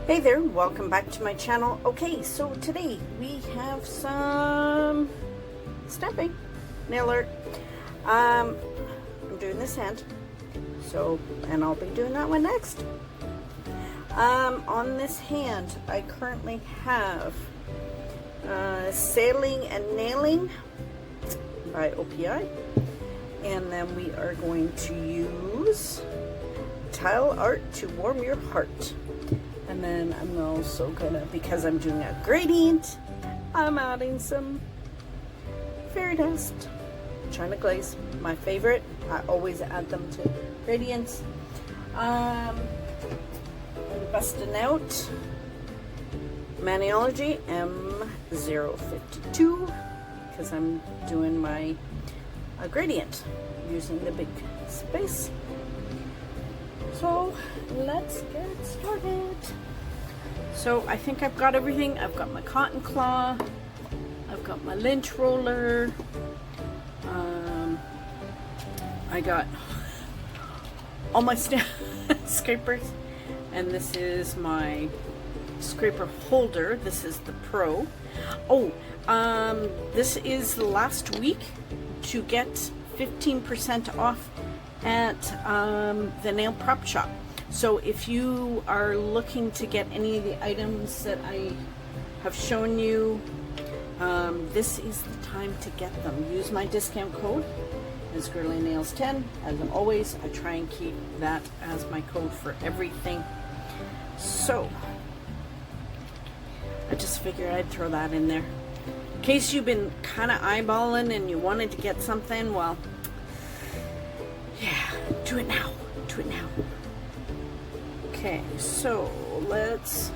Hey there, welcome back to my channel. Okay, so today we have some stamping, nail art. I'm doing this hand, and I'll be doing that one next. On this hand, I currently have Sailing and Nailing by OPI, and then we are going to use Tile Art to Warm Your Heart. And then I'm also gonna, because I'm doing a gradient, I'm adding some fairy dust, China glaze, my favorite. I always add them to gradients. I'm busting out Maniology M052 because I'm doing my gradient using the big space. So let's get started. So I think I've got everything. I've got my cotton claw, I've got my lint roller, I got all my scrapers, and this is my scraper holder. This is the Pro. Oh, this is the last week to get 15% off at the NAILPROPSHOP. So if you are looking to get any of the items that I have shown you, this is the time to get them. Use my discount code as GirlyNails10. As always, I try and keep that as my code for everything. So I just figured I'd throw that in there. In case you've been kind of eyeballing and you wanted to get something, well, yeah, do it now. Do it now. Okay, so let's.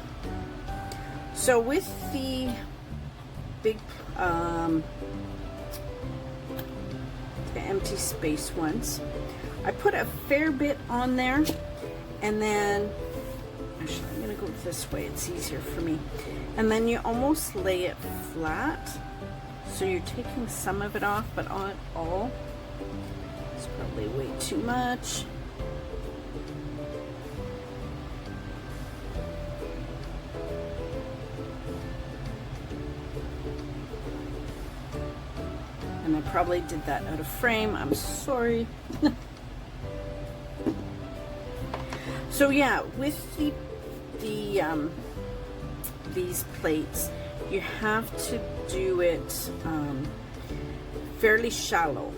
So with the big, the empty space ones, I put a fair bit on there, and then actually I'm gonna go this way. It's easier for me. And then you almost lay it flat, so you're taking some of it off, but not all. It's probably way too much. And I probably did that out of frame. I'm sorry. So yeah, with these plates, you have to do it fairly shallow.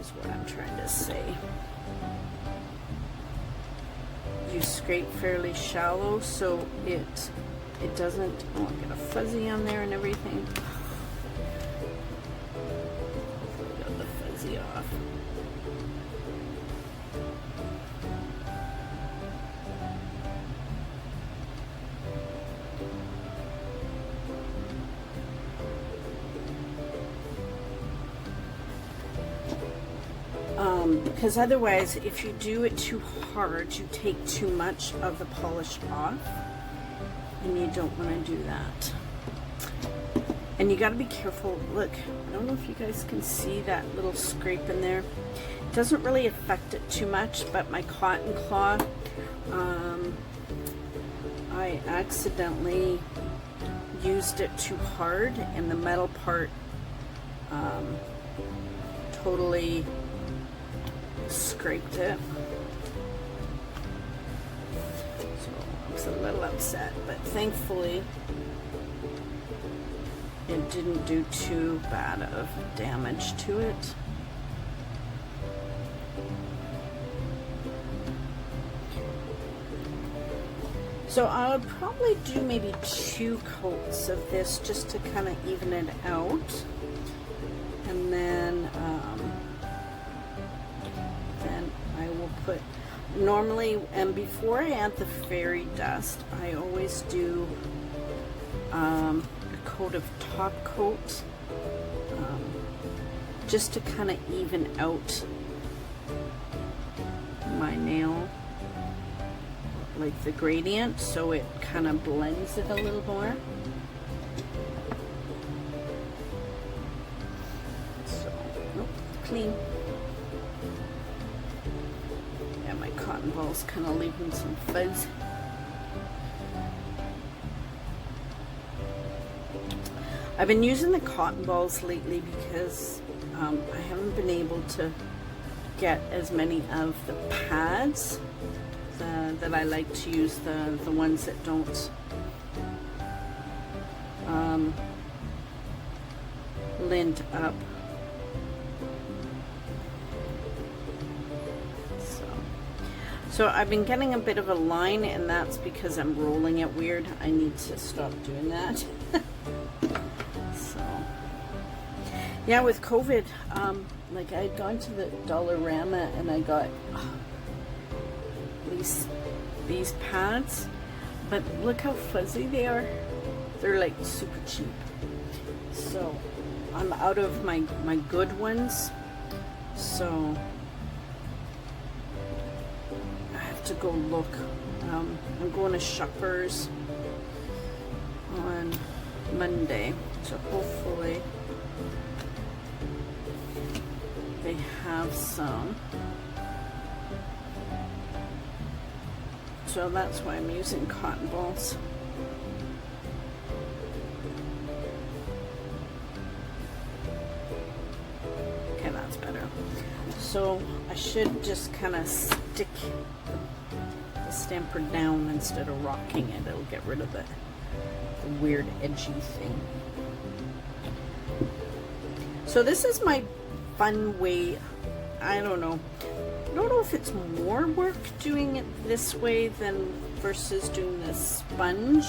Is what I'm trying to say. You scrape fairly shallow so it doesn't. Oh, I got a fuzzy on there and everything. Got the fuzzy off. Because otherwise, if you do it too hard, you take too much of the polish off, and you don't want to do that. And you got to be careful. Look, I don't know if you guys can see that little scrape in there. It doesn't really affect it too much, but my cotton claw, I accidentally used it too hard, and the metal part totally scraped it. So I was a little upset, but thankfully it didn't do too bad of damage to it. So I would probably do maybe 2 coats of this just to kind of even it out, and then I will put, normally, and before I add the fairy dust, I always do a coat of top coat, just to kind of even out my nail, like the gradient, so it kind of blends it a little more. So, nope, clean. Yeah, my cotton ball's kind of leaving some fuzz. I've been using the cotton balls lately because I haven't been able to get as many of the pads that I like to use, the ones that don't lint up. So I've been getting a bit of a line, and that's because I'm rolling it weird. I need to stop doing that. So yeah, with COVID, like I had gone to the Dollarama and I got these pads, but look how fuzzy they are. They're like super cheap. So I'm out of my good ones, so I have to go look. I'm going to Shoppers on Monday, so hopefully they have some. So that's why I'm using cotton balls. Okay, that's better. So I should just kind of stick the stamper down instead of rocking it. It'll get rid of the weird edgy thing. So this is my fun way. I don't know if it's more work doing it this way than versus doing the sponge.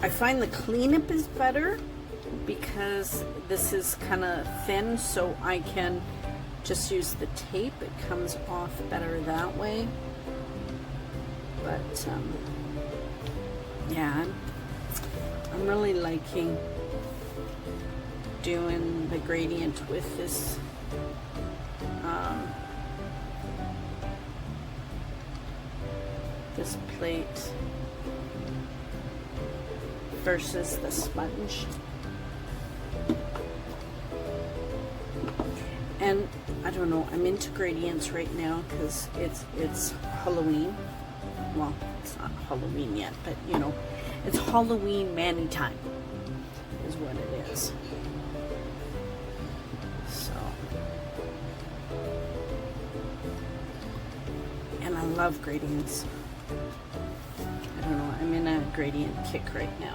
I find the cleanup is better because this is kind of thin, so I can just use the tape. It comes off better that way. But yeah, I'm really liking doing the gradient with this this plate versus the sponge. And I don't know, I'm into gradients right now because it's Halloween. Well, it's not Halloween yet, but you know, it's Halloween Manny time is what it is. So, and I love gradients. I don't know, I'm in a gradient kick right now.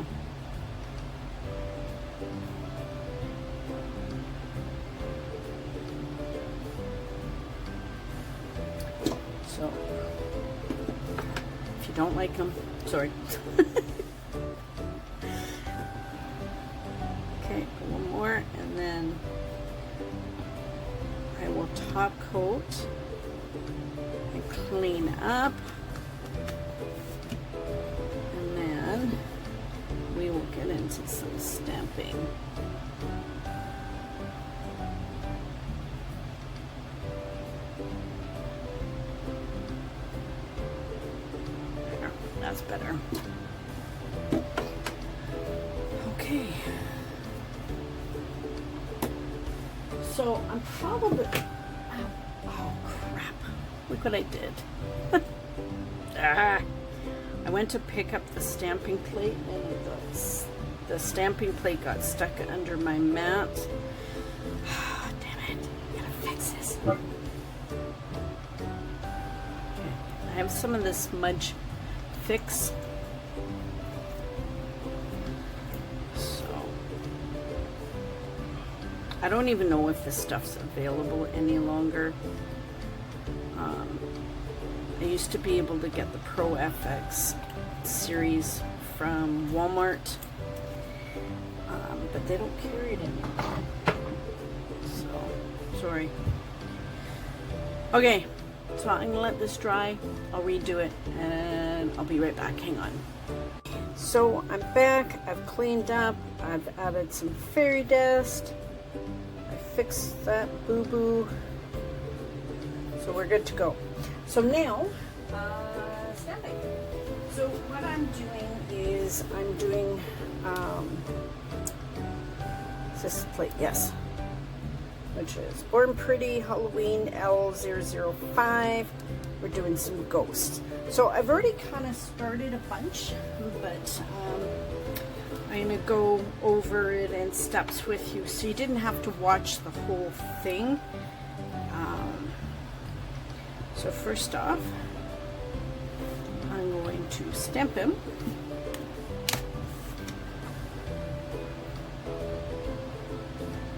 So, if you don't like them, sorry. Okay, one more, and then I will top coat and clean up. And then we will get into some stamping. That's better. Okay. So I'm probably, oh crap, look what I did. I went to pick up the stamping plate and the stamping plate got stuck under my mat. Damn it, I gotta fix this. Okay. I have some of this smudge fix. So I don't even know if this stuff's available any longer. I used to be able to get the Pro FX series from Walmart, but they don't carry it anymore. So sorry. Okay. So I'm gonna let this dry, I'll redo it, and I'll be right back, hang on. So I'm back, I've cleaned up, I've added some fairy dust, I fixed that boo-boo, so we're good to go. So now, stamping. So what I'm doing is, I'm doing, is this plate? Yes. which is Born Pretty, Halloween L005. We're doing some ghosts. So I've already kind of started a bunch, but I'm going to go over it in steps with you, so you didn't have to watch the whole thing. So first off, I'm going to stamp him.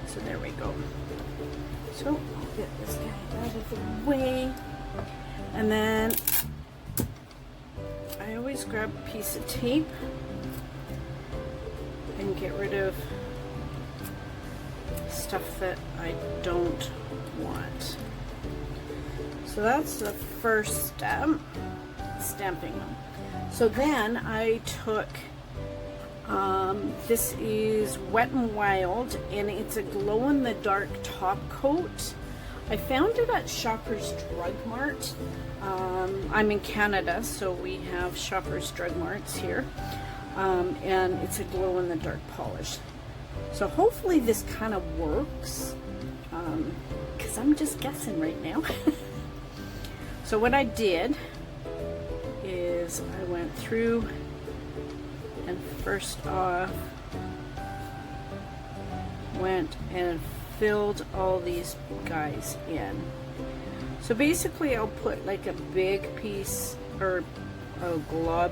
So there we go. So I'll get this guy out of the way. And then I always grab a piece of tape and get rid of stuff that I don't want. So that's the first step, stamping them. So then I took, this is Wet n Wild, and it's a glow-in-the-dark top coat. I found it at Shoppers Drug Mart. I'm in Canada, so we have Shoppers Drug Marts here. And it's a glow-in-the-dark polish. So hopefully this kind of works, because I'm just guessing right now. So what I did is I went through and first off went and filled all these guys in. So basically I'll put like a big piece or a glob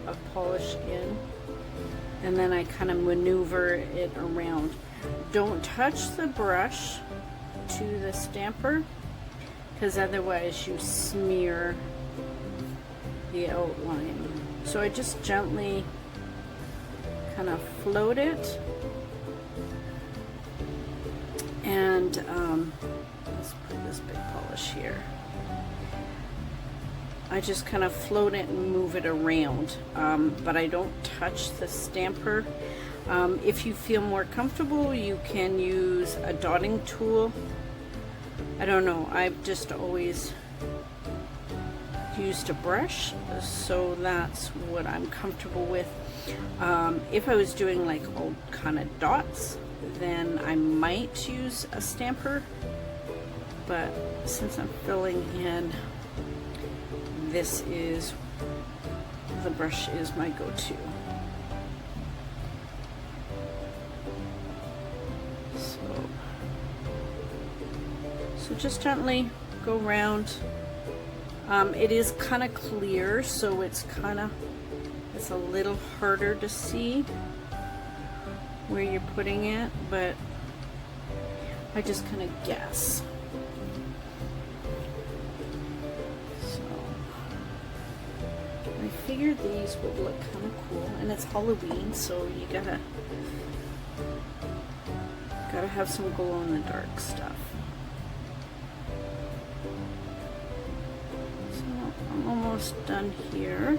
of polish in, and then I kind of maneuver it around. Don't touch the brush to the stamper, because otherwise you smear the outline. So I just gently kind of float it, and let's put this big polish here. I just kind of float it and move it around, but I don't touch the stamper. If you feel more comfortable, you can use a dotting tool. I don't know, I've just always used a brush, so that's what I'm comfortable with. If I was doing like all kind of dots, then I might use a stamper, but since I'm filling in, this is, the brush is my go-to. So just gently go around. It is kind of clear, so it's a little harder to see where you're putting it, but I just kind of guess. So I figured these would look kind of cool, and it's Halloween, so you gotta have some glow in the dark stuff. I'm almost done here.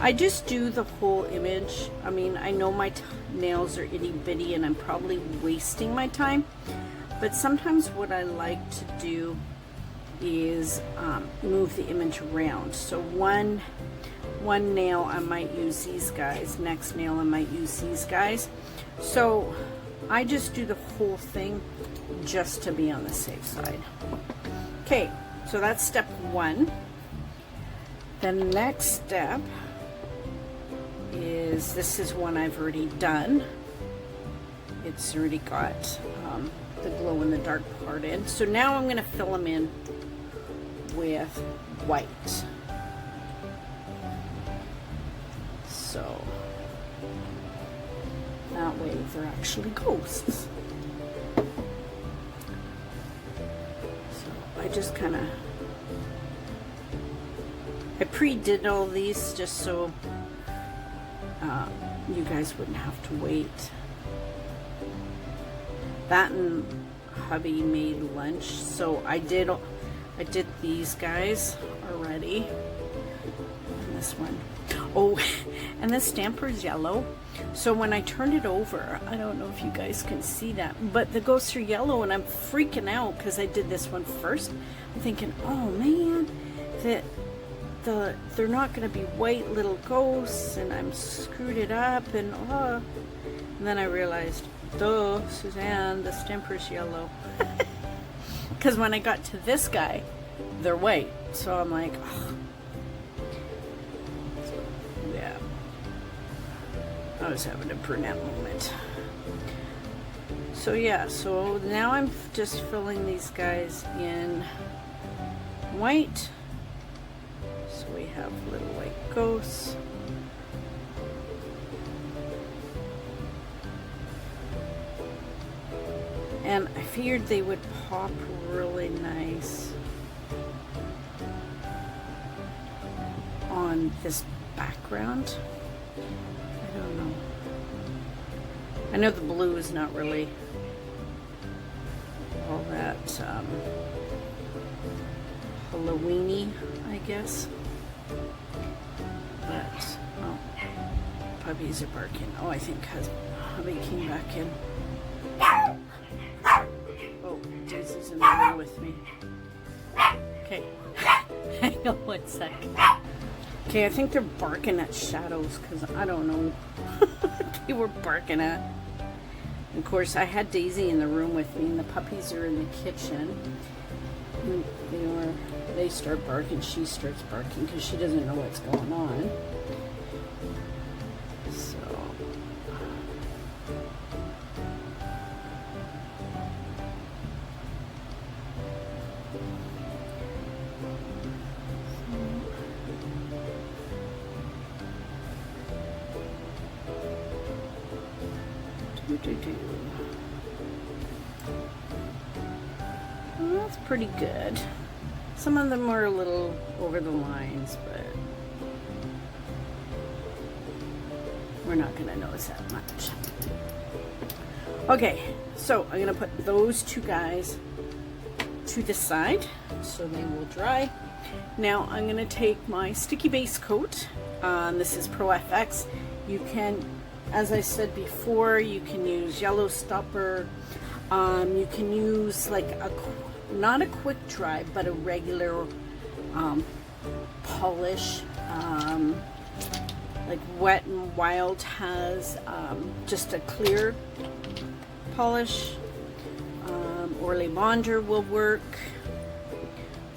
I just do the whole image. I mean, I know my nails are itty bitty and I'm probably wasting my time, but sometimes what I like to do is move the image around. So one nail I might use these guys, next nail I might use these guys. So I just do the whole thing just to be on the safe side. Okay. So that's step one. The next step is, this is one I've already done. It's already got the glow in the dark part in. So now I'm going to fill them in with white. So that way they're actually ghosts. I just kind of, I pre-did all these just so you guys wouldn't have to wait. That and hubby made lunch, so I did these guys already. And this one, oh, and the stamper's yellow. So when I turned it over, I don't know if you guys can see that, but the ghosts are yellow, and I'm freaking out because I did this one first. I'm thinking, oh man, they're not going to be white little ghosts, and I'm screwed it up, and then I realized, Duh, Suzanne, the stamper's yellow. Because when I got to this guy, they're white. So I'm like, oh. Yeah. I was having a brunette moment. So yeah, so now I'm just filling these guys in white. So we have little white ghosts. And I figured they would pop really nice on this background. I don't know. I know the blue is not really all that Halloween-y, I guess. But, oh, puppies are barking. Oh, I think hubby came back in. Oh, Daisy's in the room with me. Okay, hang on 1 sec. Okay, I think they're barking at shadows because I don't know what they were barking at. And of course, I had Daisy in the room with me, and the puppies are in the kitchen. And they start barking. She starts barking because she doesn't know what's going on. So. Well, that's pretty good. Some of them are a little over the lines, but we're not going to notice that much. Okay, so I'm going to put those two guys to the side so they will dry. Now I'm going to take my sticky base coat. This is Pro FX. You can, as I said before, you can use yellow stopper. You can use like not a quick dry, but a regular polish. Like Wet and Wild has just a clear polish. Or Le Bonder will work.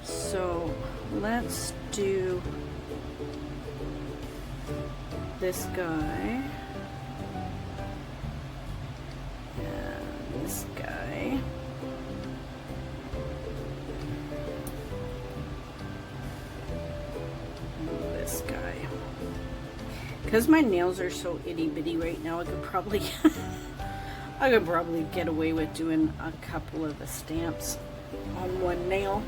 So let's do this guy. This guy. And this guy. Because my nails are so itty bitty right now, I could probably get away with doing a couple of the stamps on one nail.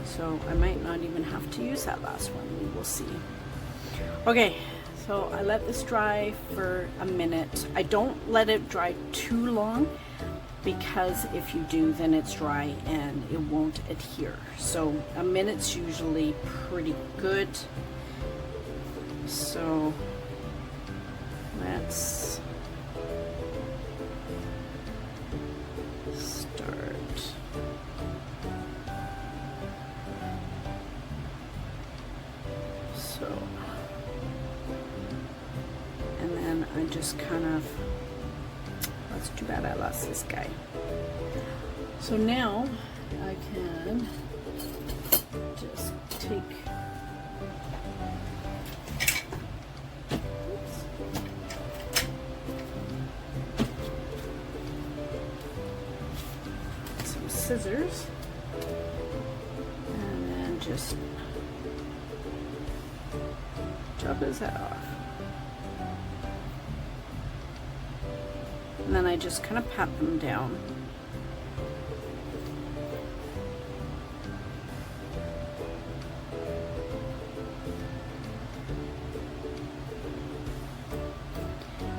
So I might not even have to use that last one. We will see. Okay. So I let this dry for a minute. I don't let it dry too long because if you do, then it's dry and it won't adhere. So a minute's usually pretty good. So let's start. So. And then I just kind of, that's too bad I lost this guy. So now I can just take, some scissors and then just chop his head off. And then I just kind of pat them down.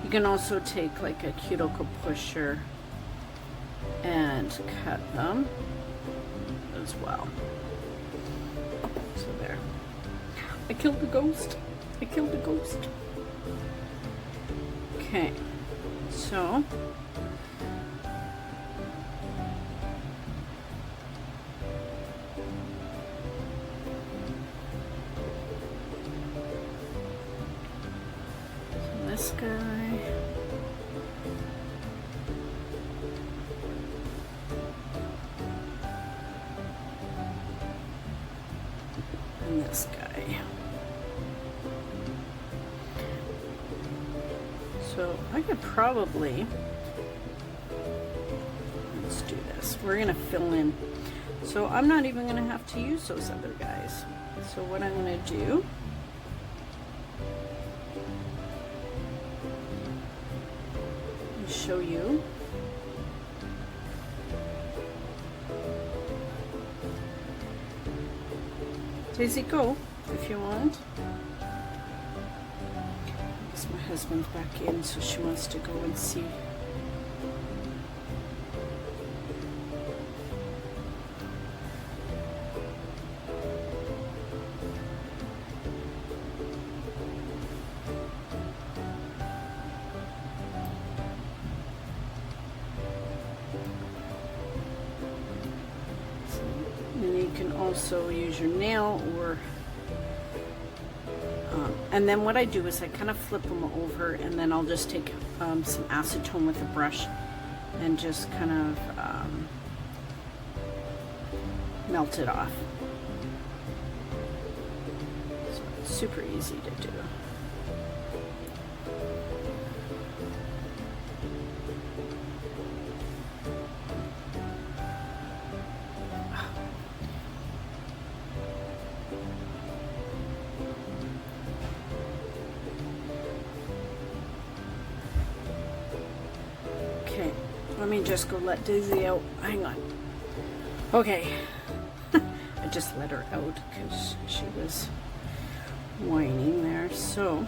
You can also take like a cuticle pusher and cut them as well. So there. I killed the ghost. I killed the ghost. Okay. So this guy, and this guy. So I could probably, let's do this. We're gonna fill in. So I'm not even gonna have to use those other guys. So what I'm gonna do, is show you. Daisy, go if you want. My husband's back in, so she wants to go and see. And you can also use your nail or and then what I do is I kind of flip them over, and then I'll just take some acetone with a brush and just kind of melt it off. So it's super easy to do. Let me just go let Daisy out. Hang on. Okay. I just let her out because she was whining there. So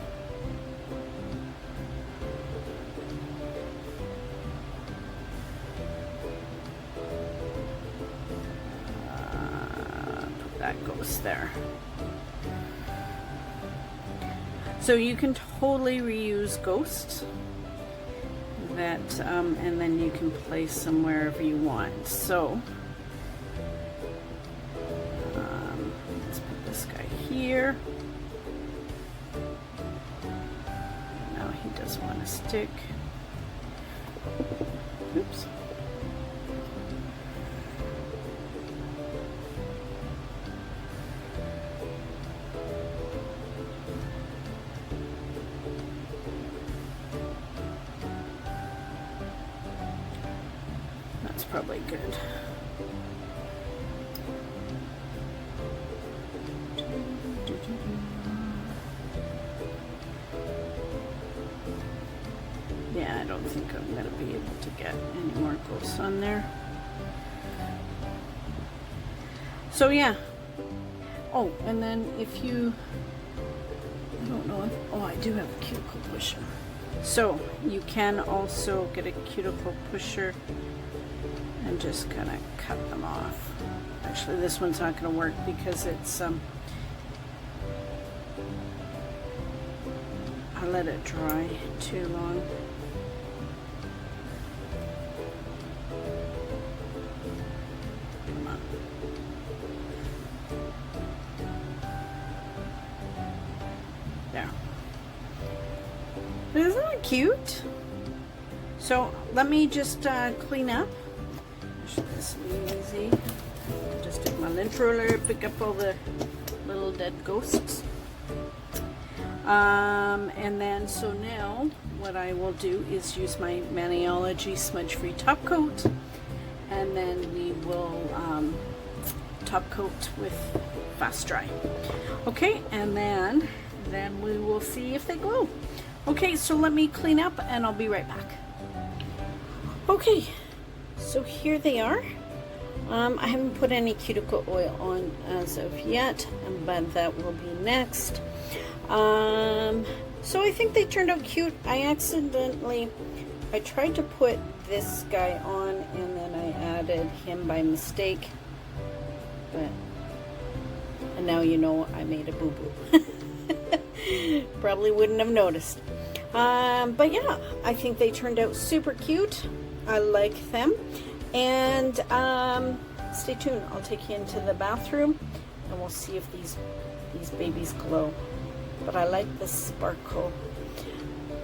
that goes there. So you can totally reuse ghosts. That and then you can place them wherever you want. So let's put this guy here. Now he doesn't want to stick. Oops. Probably good. Yeah, I don't think I'm going to be able to get any more ghosts on there. So yeah. Oh, and then if you, I don't know if, oh, I do have a cuticle pusher. So you can also get a cuticle pusher and just kind of cut them off. Actually, this one's not going to work because it's I let it dry too long. Come on. There. Isn't that cute? So let me just clean up. This easy. Just take my lint roller, pick up all the little dead ghosts. And then so now what I will do is use my Maniology smudge free top coat, and then we will top coat with fast dry. Okay, and then we will see if they glow. Okay, so let me clean up and I'll be right back. Okay. So here they are. I haven't put any cuticle oil on as of yet, but that will be next. So I think they turned out cute. I tried to put this guy on and then I added him by mistake. And now you know I made a boo-boo. Probably wouldn't have noticed. But yeah, I think they turned out super cute. I like them, and stay tuned. I'll take you into the bathroom and we'll see if these babies glow. But I like the sparkle.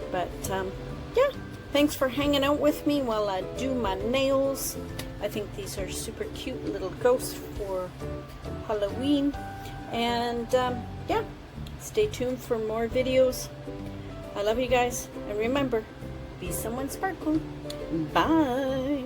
But yeah, thanks for hanging out with me while I do my nails. I think these are super cute little ghosts for Halloween. And yeah, stay tuned for more videos. I love you guys. And remember, be someone sparkle. Bye.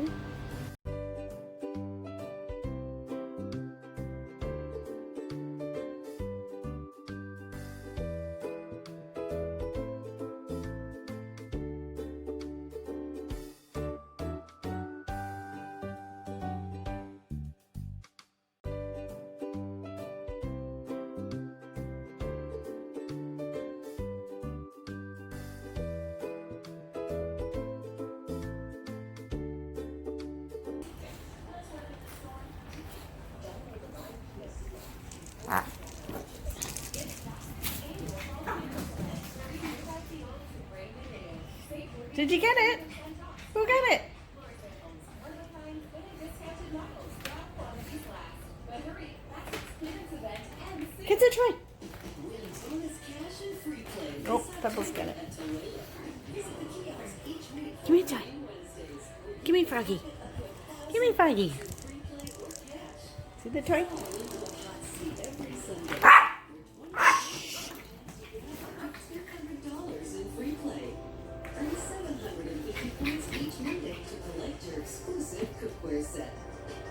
Did you get it? Who got it? Get the try. Oh, Pebbles got it. Give me a toy. Give me Froggy. Give me Froggy. See the toy? Exclusive cookware set.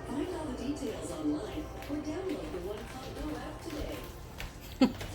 Find all the details online or download the One Call Go app today.